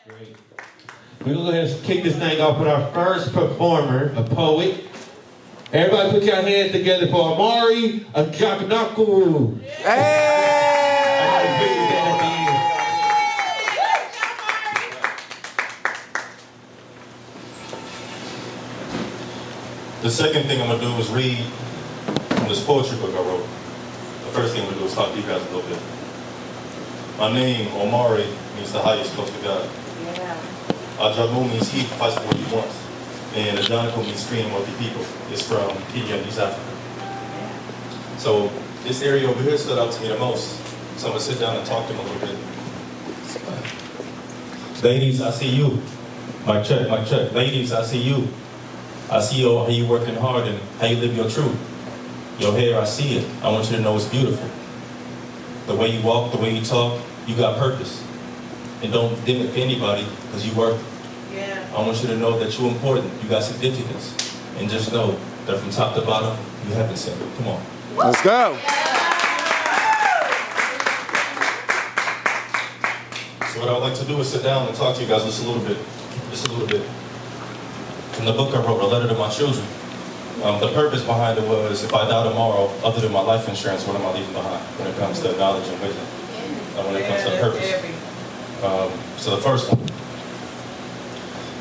Great. We're going to go ahead and kick this thing off with our first performer, a poet. Everybody put your hands together for Omari Ajanaku. The second thing I'm going to do is read from this poetry book I wrote. The first thing I'm going to do is talk to you guys a little bit. My name, Omari, means the highest close to God. Ajanaku means he fights for what he wants. And Ajanaku means freeing wealthy people. It's from Kenya in East Africa. So this area over here stood out to me the most. So I'm going to sit down and talk to him a little bit. Ladies, I see you. Mic check, mic check. Ladies, I see you. I see how you working hard and how you live your truth. Your hair, I see it. I want you to know it's beautiful. The way you walk, the way you talk, you got purpose. And don't dim it for anybody, because you work. Yeah. I want you to know that you're important, you got significance. And just know that from top to bottom, you haven't said it. Come on. Let's go. So what I would like to do is sit down and talk to you guys just a little bit. From the book I wrote, A Letter to My Children. The purpose behind it was, if I die tomorrow, other than my life insurance, what am I leaving behind when it comes to knowledge and wisdom? When it comes to purpose. So the first one.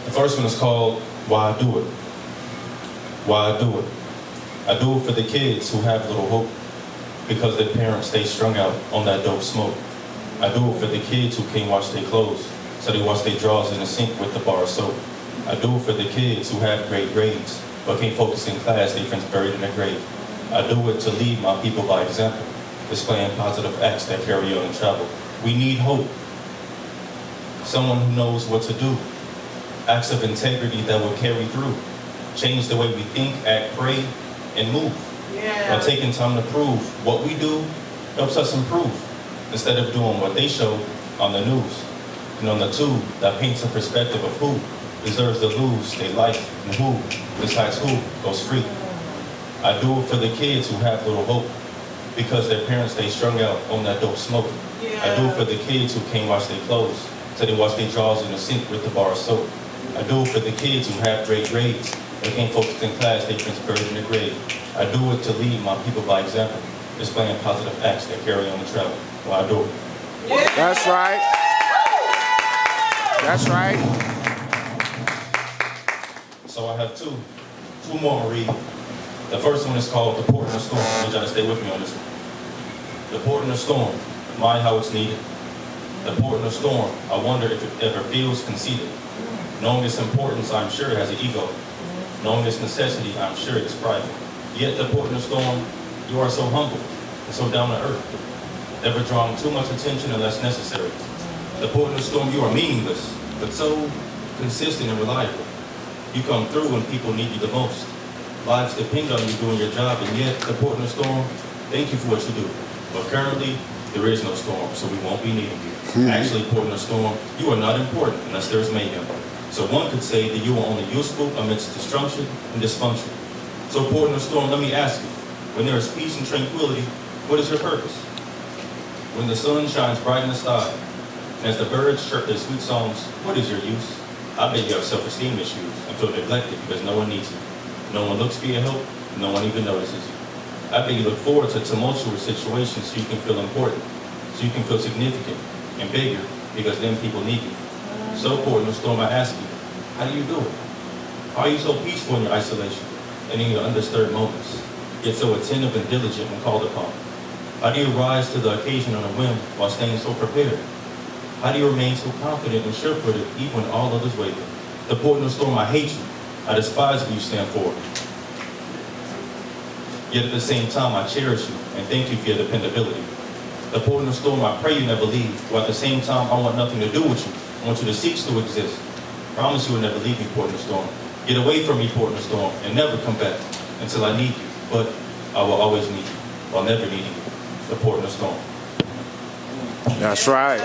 The first one is called, Why I Do It. Why I do it. I do it for the kids who have little hope because their parents stay strung out on that dope smoke. I do it for the kids who can't wash their clothes, so they wash their drawers in the sink with the bar of soap. I do it for the kids who have great grades, but can't focus in class, their friends buried in their grave. I do it to lead my people by example, displaying positive acts that carry on and travel. We need hope. Someone who knows what to do. Acts of integrity that will carry through. Change the way we think, act, pray, and move. By taking time to prove what we do helps us improve, instead of doing what they show on the news. And on the tube, that paints a perspective of who deserves to lose their life and who decides who goes free. I do it for the kids who have little hope because their parents stay strung out on that dope smoke. I do it for the kids who can't wash their clothes, so they wash their drawers in the sink with the bar of soap. I do it for the kids who have great grades, but can't focus in class, they friends buried in the grave. I do it to lead my people by example, displaying positive acts that carry on the travel. Well, I do it. That's right. That's right. So I have two more to read. The first one is called The Port in the Storm. I need y'all to stay with me on this one. The Port in the Storm, mind how it's needed. The port in the storm, I wonder if it ever feels conceited. Knowing its importance, I'm sure it has an ego. Knowing its necessity, I'm sure it is private. Yet the port in the storm, you are so humble and so down to earth, never drawing too much attention unless necessary. The port in the storm, you are meaningless, but so consistent and reliable. You come through when people need you the most. Lives depend on you doing your job, and yet the port in the storm, thank you for what you do. But currently, there is no storm, so we won't be needing you. Actually, port in the storm, you are not important unless there is mayhem. So one could say that you are only useful amidst destruction and dysfunction. So port in the storm, let me ask you, when there is peace and tranquility, what is your purpose? When the sun shines bright in the sky, and as the birds chirp their sweet songs, what is your use? I bet you have self-esteem issues and feel neglected because no one needs you. No one looks for your help, no one even notices you. I bet you look forward to tumultuous situations so you can feel important, so you can feel significant and bigger because then people need you. So port in the storm, I ask you, how do you do it? How are you so peaceful in your isolation and in your undisturbed moments, yet so attentive and diligent when called upon? How do you rise to the occasion on a whim while staying so prepared? How do you remain so confident and sure-footed even when all others waver? The port in the storm, I hate you. I despise what you stand for. Yet at the same time, I cherish you and thank you for your dependability. The port in the storm, I pray you never leave, while at the same time, I want nothing to do with you. I want you to cease to exist. Promise you will never leave me, port in the storm. Get away from me, port in the storm, and never come back until I need you. But I will always need you, while never needing you. The port in the storm. That's right.